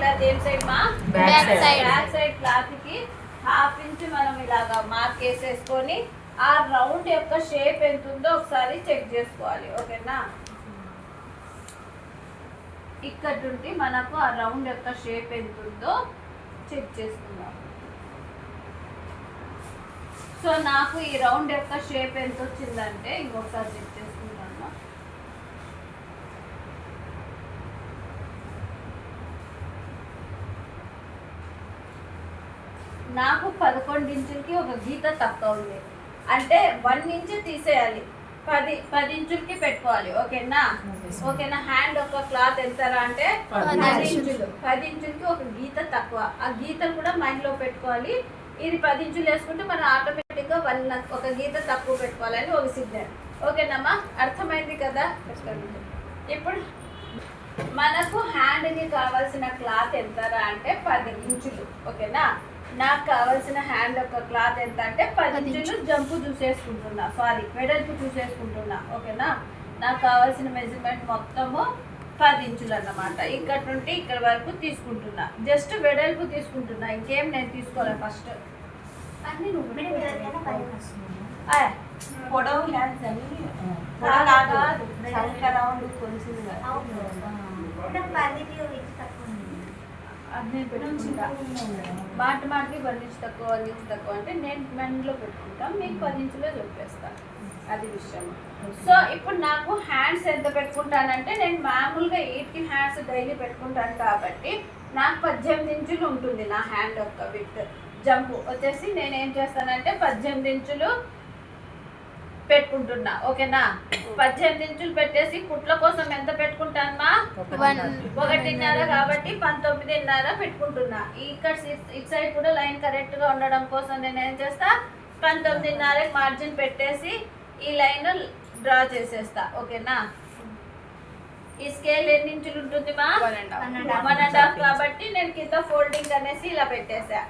దేని సైడ్ మా back side cloth కి హాఫ్ ఇంచ్ మనం ఇలాగా మార్క్ వేసేసుకొని ఆ రౌండ్ యొక్క షేప్ ఎంత ఉందో ఒకసారి చెక్ చేసుకోవాలి. ఓకేనా, ఇక్కడ నుండి మనకు ఆ రౌండ్ యొక్క షేప్ ఎంత ఉందో చెక్ చేసుకుందాం. సో నాకు ఈ రౌండ్ యొక్క షేప్ ఎంత వచ్చిందంటే ఇంకొకసారి చెక్ చేసుకుంటాను. నాకు 11 ఇంచులకి ఒక గీత తక్కువ ఉంది, అంటే 1 ఇంచ్ తీసేయాలి, 10 ఇంచులకి పెట్టుకోవాలి. ఓకేనా, హ్యాండ్ ఒక క్లాత్ ఎంతరా అంటే 10 ఇంచులు. 10 ఇంచులకి ఒక గీత తక్కువ, ఆ గీత కూడా మైండ్ లో పెట్టుకోవాలి. ఇది 10 ఇంచులు వేసుకుంటే మనం ఆటోమేటిక్ గా ఒక గీత తక్కువ పెట్టుకోవాలని ఒక సిగ్నల్. ఓకేనమ్మా, అర్థమైంది కదా. ఇప్పుడు మనకు హ్యాండ్ కి కావాల్సిన క్లాత్ ఎంతరా అంటే 10 ఇంచులు. ఓకేనా, నాకు కావాల్సిన హ్యాండ్ యొక్క క్లాత్ ఎంత అంటే 10 ఇంచులు జంపు చూసేసుకుంటున్నా, వెడల్పు చూసేసుకుంటున్నా. ఓకేనా, నాకు కావాల్సిన మెజర్మెంట్ మొత్తము 10 ఇంచులు అన్నమాట. ఇక్కడ నుండి ఇక్కడ వరకు తీసుకుంటున్నా, జస్ట్ వెడల్పు తీసుకుంటున్నా, ఇంకేం నేను తీసుకోవాలి. ఫస్ట్ అన్ని పొడవు హ్యాండ్స్ అన్ని మాటి మాటికి 1 ఇంచ్ తక్కువ 1 ఇంచ్ తక్కువ అంటే నేను మెండ్లో పెట్టుకుంటాం, మీకు 10 ఇంచులో చెప్పేస్తాను, అది విషయం. సో ఇప్పుడు నాకు హ్యాండ్స్ ఎంత పెట్టుకుంటానంటే నేను మామూలుగా 8 హ్యాండ్స్ డైలీ పెట్టుకుంటాను కాబట్టి నాకు 18 ఇంచులు ఉంటుంది నా హ్యాండ్ యొక్క విత్. జంపు వచ్చేసి నేను ఏం చేస్తానంటే 18 ఇంచులు పెట్టుకుంటున్నా. ఓకేనా, 18 ఇంచులు పెట్టేసి కుట్ల కోసం ఎంత పెట్టుకుంటానమ్మా 1.5 కాబట్టి 19.5 పెట్టుకుంటున్నా. ఇక్కడ ఇటు సైడ్ కూడా లైన్ కరెక్ట్ గా ఉండడం కోసం నేను ఏం చేస్తా 19.5 మార్జిన్ పెట్టేసి ఈ లైన్ డ్రా చేసేస్తా. ఓకేనా, ఈ స్కేల్ ఎన్ని ఇంచులు ఉంటుంది మా 1.5 కాబట్టి నేను కింద ఫోల్డింగ్ అనేసి ఇలా పెట్టేసా.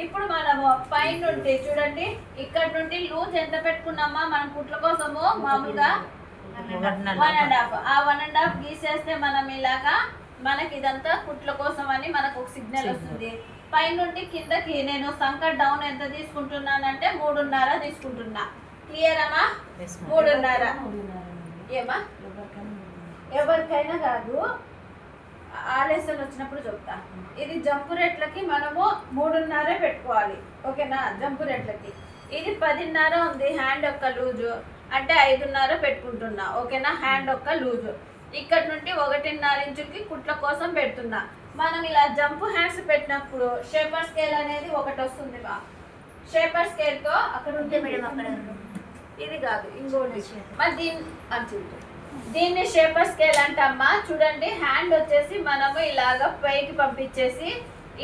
ఇప్పుడు మనము పైన నుండి చూడండి, ఇక్కడ నుండి లూజ్ ఎంత పెట్టుకున్నామా మనం కుట్ల కోసము మామూలుగా 1.5. ఆ 1.5 గీసేస్తే మనం ఇలాగా మనకి ఇదంతా కుట్ల కోసం అని మనకు ఒక సిగ్నల్ వస్తుంది. పైన నుండి కిందకి నేను సంకర్ డౌన్ ఎంత తీసుకుంటున్నానంటే 3.5 తీసుకుంటున్నా. క్లియర్ అమ్మా? 3.5 ఏమా ఎవరికైనా కాదు, ఆలస్యం వచ్చినప్పుడు చెప్తా. ఇది జంపు రేట్లకి మనము 3.5 పెట్టుకోవాలి. ఓకేనా, జంపు రేట్లకి ఇది 10.5 ఉంది హ్యాండ్ యొక్క లూజు, అంటే 5.5 పెట్టుకుంటున్నా. ఓకేనా, హ్యాండ్ యొక్క లూజు ఇక్కడ నుండి 1.5 ఇంచులకి కుట్ల కోసం పెడుతున్నా. మనం ఇలా జంపు హ్యాండ్స్ పెట్టినప్పుడు షేపర్ స్కేల్ అనేది ఒకటి వస్తుంది బా. షేపర్ స్కేల్ తో అక్కడ ఉంటే మేడం అక్కడ ఇది కాదు ఇంకోటి, మరి దీన్ని షేపర్ స్కేల్ అంటమ్మా. చూడండి, హ్యాండ్ వచ్చేసి మనము ఇలాగ పైకి పంపించేసి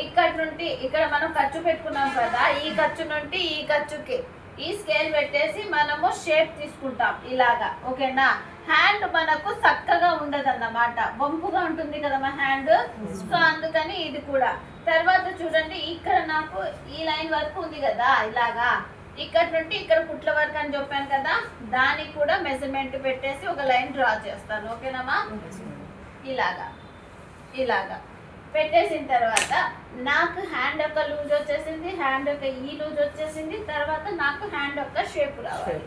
ఇక్కడ నుండి ఇక్కడ మనం ఖర్చు పెట్టుకున్నాం కదా, ఈ ఖర్చు నుండి ఈ ఖర్చుకి ఈ స్కేల్ పెట్టేసి మనము షేప్ తీసుకుంటాం ఇలాగా. ఓకేనా, హ్యాండ్ మనకు చక్కగా ఉండదన్నమాట, వంపుగా ఉంటుంది కదా మా హ్యాండ్. సో అందుకని ఇది కూడా. తర్వాత చూడండి, ఇక్కడ నాకు ఈ లైన్ వరకు ఉంది కదా ఇలాగా, ఇక్కడ నుండి ఇక్కడ కుట్ల వరకు అని చెప్పాను కదా, దానికి కూడా మెజర్మెంట్ పెట్టేసి ఒక లైన్ డ్రా చేస్తాను. ఓకేనమ్మా, ఇలాగా ఇలాగా పెట్టేసిన తర్వాత నాకు హ్యాండ్ యొక్క లూజ్ వచ్చేసింది, హ్యాండ్ యొక్క ఈ లూజ్ వచ్చేసింది. తర్వాత నాకు హ్యాండ్ యొక్క షేప్ రావాలి.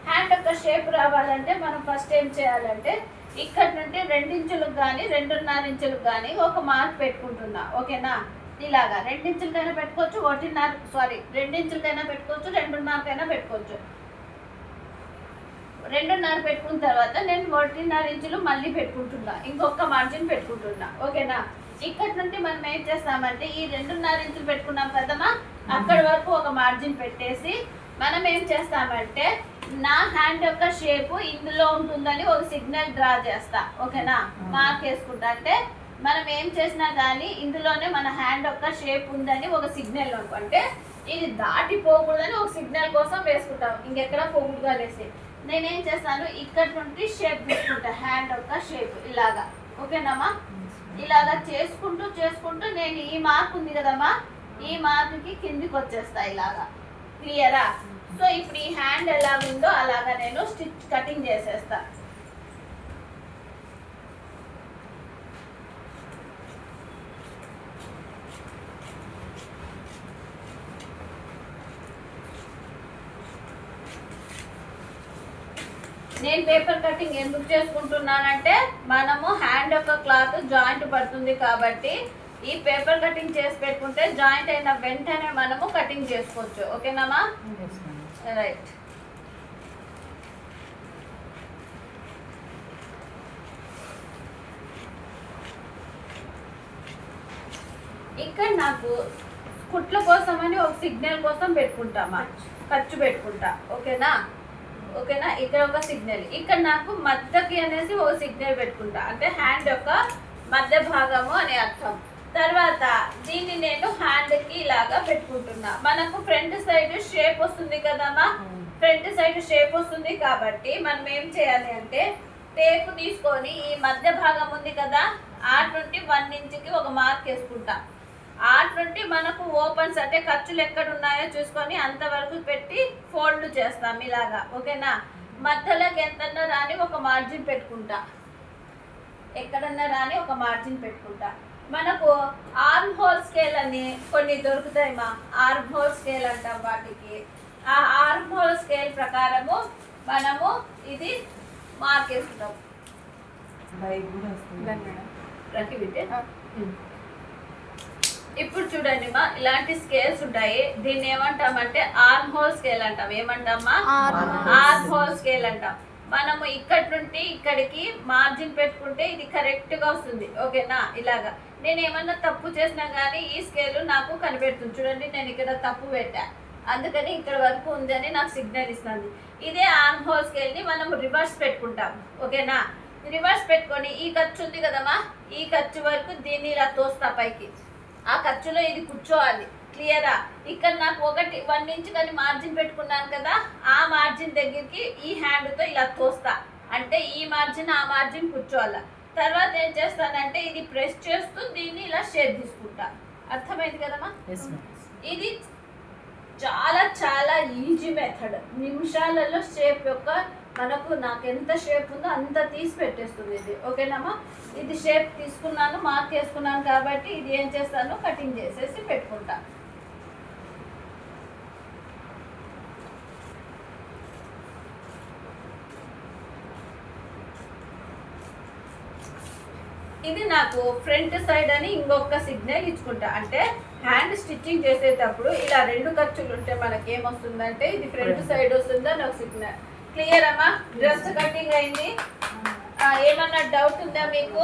హ్యాండ్ యొక్క షేప్ రావాలంటే మనం ఫస్ట్ ఏం చేయాలంటే ఇక్కడ నుండి 2 ఇంచులకు కానీ 2.5 ఇంచులకు కానీ ఒక మార్క్ పెట్టుకుంటున్నా. ఓకేనా, ఇలాగా 2 ఇంచులకైనా పెట్టుకోవచ్చు, 2 ఇంచులకైనా పెట్టుకోవచ్చు, 2.5కైనా పెట్టుకోవచ్చు. 2.5 పెట్టుకున్న తర్వాత నేను 1.5 ఇంచులు మళ్ళీ పెట్టుకుంటున్నా, ఇంకొక మార్జిన్ పెట్టుకుంటున్నా. ఓకేనా, ఇక్కడ నుండి మనం ఏం చేస్తామంటే ఈ 2.5 ఇంచులు పెట్టుకున్నాం కదమ్మా, అక్కడ వరకు ఒక మార్జిన్ పెట్టేసి మనం ఏం చేస్తామంటే నా హ్యాండ్ యొక్క షేప్ ఇందులో ఉంటుందని ఒక సిగ్నల్ డ్రా చేస్తా. ఓకేనా, మార్క్ వేసుకుంటా, అంటే మనం ఏం చేసినా కానీ ఇందులోనే మన హ్యాండ్ యొక్క షేప్ ఉందని ఒక సిగ్నల్, అంటే ఇది దాటిపోకూడదని ఒక సిగ్నల్ కోసం వేసుకుంటాం, ఇంకెక్కడ పోకూడదు అనేసి. నేనేం చేస్తాను ఇక్కడ నుండి షేప్ తీసుకుంటా, హ్యాండ్ యొక్క షేప్ ఇలాగా. ఓకేనమ్మా, ఇలాగా చేసుకుంటూ నేను ఈ మార్క్ ఉంది కదమ్మా, ఈ మార్క్కి కిందికి వచ్చేస్తా ఇలాగా. క్లియరా? సో ఇప్పుడు ఈ హ్యాండ్ ఎలా ఉందో అలాగా నేను స్టిచ్ కటింగ్ చేసేస్తా. నేను పేపర్ కటింగ్ ఎందుకు చేసుకుంటున్నానంటే మనము హ్యాండ్ యొక్క క్లాత్ జాయింట్ పడుతుంది కాబట్టి ఈ పేపర్ కటింగ్ చేసి పెట్టుకుంటే జాయింట్ అయిన వెంటనే మనము కటింగ్ చేసుకోవచ్చు. ఓకేనామా? రైట్. ఇక్కడ నాకు కుట్ల కోసం అని ఒక సిగ్నల్ కోసం పెట్టుకుంటామా, ఖర్చు పెట్టుకుంటా. ఓకేనా? ఇక్కడ ఒక సిగ్నల్, ఇక్కడ నాకు మధ్యకి అనేసి ఒక సిగ్నల్ పెట్టుకుంటా, అంటే హ్యాండ్ యొక్క మధ్య భాగము అనే అర్థం. తర్వాత దీన్ని నేను హ్యాండ్ కి ఇలాగా పెట్టుకుంటున్నా. మనకు ఫ్రంట్ సైడ్ షేప్ వస్తుంది కదమ్మా, ఫ్రంట్ సైడ్ షేప్ వస్తుంది కాబట్టి మనం ఏం చేయాలి అంటే టేప్ తీసుకొని ఈ మధ్య భాగం ఉంది కదా, ఆట నుండి 1 ఇంచుకి ఒక మార్క్ వేసుకుంటా. ఆట నుండి మనకు ఓపెన్స్ అంటే ఖర్చులు ఎక్కడ ఉన్నాయో చూసుకొని అంతవరకు పెట్టి ఫోల్డ్ చేస్తాం ఇలాగా. ఓకేనా? మధ్యలోకి ఎంతన్నా రాని ఒక మార్జిన్ పెట్టుకుంటా, ఎక్కడన్నా రాని ఒక మార్జిన్ పెట్టుకుంటా. మనకు ఆర్మ్ హోల్ స్కేల్ అని కొన్ని దొరుకుతాయి మా, ఆర్మ్ హోల్ స్కేల్ అంటాం వాటికి. ఆ ఆర్మ్ హోల్ స్కేల్ ప్రకారము మనము ఇది మార్క్ వేసుకుంటాం. ఇప్పుడు చూడండి మా, ఇలాంటి స్కేల్స్ ఉంటాయి. దీన్ని ఏమంటామంటే ఆర్మ్ హోల్ స్కేల్ అంటాం. ఏమంటామా? ఆర్మ్ హోల్ స్కేల్ అంటాం. మనము ఇక్కడి నుండి ఇక్కడికి మార్జిన్ పెట్టుకుంటే ఇది కరెక్ట్ గా వస్తుంది. ఓకేనా? ఇలాగా నేను ఏమన్నా తప్పు చేసినా కానీ ఈ స్కేల్ నాకు కనిపెడుతుంది. చూడండి, నేను ఇక్కడ తప్పు పెట్టా, అందుకని ఇక్కడ వరకు ఉందని నాకు సిగ్నల్ ఇస్తుంది. ఇదే ఆర్మ్ హోల్ స్కేల్ ని మనం రివర్స్ పెట్టుకుంటాం. ఓకేనా? రివర్స్ పెట్టుకొని ఈ ఖర్చు ఉంది కదమ్మా, ఈ ఖర్చు వరకు దీన్ని ఇలా తోస్తా పైకి. ఆ ఖర్చులో ఇది కూర్చోవాలి. క్లియరా? ఇక్కడ నాకు 1 ఇంచ్ కానీ మార్జిన్ పెట్టుకున్నాను కదా, ఆ మార్జిన్ దగ్గరికి ఈ హ్యాండ్తో ఇలా తోస్తా, అంటే ఈ మార్జిన్ ఆ మార్జిన్ కూర్చోవాల. తర్వాత ఏం చేస్తానంటే ఇది ప్రెస్ చేస్తూ దీన్ని ఇలా షేప్ తీసుకుంటా. అర్థమైంది కదమ్మా? ఇది చాలా చాలా ఈజీ మెథడ్. నిమిషాలలో షేప్ యొక్క నాకు ఎంత షేప్ ఉందో అంత తీసి పెట్టేస్తుంది ఇది. ఓకేనమ్మా? ఇది షేప్ తీసుకున్నాను, మార్క్ చేసుకున్నాను కాబట్టి ఇది ఏం చేస్తాను, కటింగ్ చేసేసి పెట్టుకుంటా. ఇది నాకు ఫ్రంట్ సైడ్ అని ఇంకొక సిగ్నల్ ఇచ్చుకుంటా. అంటే హ్యాండ్ స్టిచ్చింగ్ చేసేటప్పుడు ఇలా 2 ఖర్చులు ఉంటే మనకి ఏమొస్తుందంటే ఇది ఫ్రంట్ సైడ్ వస్తుందని ఒక సిగ్నల్. క్లియర్ అమ్మా? డ్రెస్ కటింగ్ అయింది. ఏమన్నా డౌట్ ఉందా మీకు?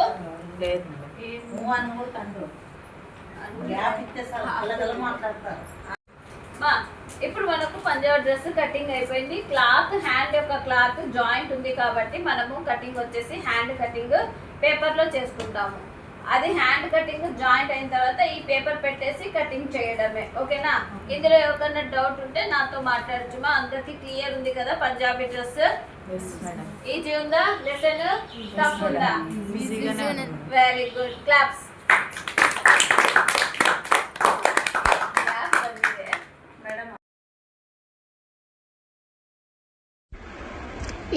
ఇప్పుడు మనకు పంజాబ్ డ్రెస్ కటింగ్ అయిపోయింది. క్లాత్ హ్యాండ్ యొక్క క్లాత్ జాయింట్ ఉంది కాబట్టి మనము కటింగ్ వచ్చేసి హ్యాండ్ కటింగ్ పేపర్ లో చేసుకుంటాము. అది హ్యాండ్ కటింగ్ జాయింట్ అయిన తర్వాత ఈ పేపర్ పెట్టేసి కటింగ్ చేయడమే. ఓకేనా? ఇందులో ఎవరికన్నా డౌట్ ఉంటే నాతో మాట్లాడచ్చు మా. అందరికి క్లియర్ ఉంది కదా? పంజాబీ డ్రెస్ ఈజీ ఉందా? లెసన్ టఫ్ ఉందా? Very good. క్లాప్స్.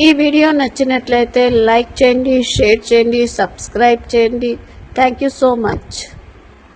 ఈ వీడియో నచ్చినట్లయితే లైక్ చేయండి, షేర్ చేయండి, సబ్స్క్రైబ్ చేయండి. Thank you so much.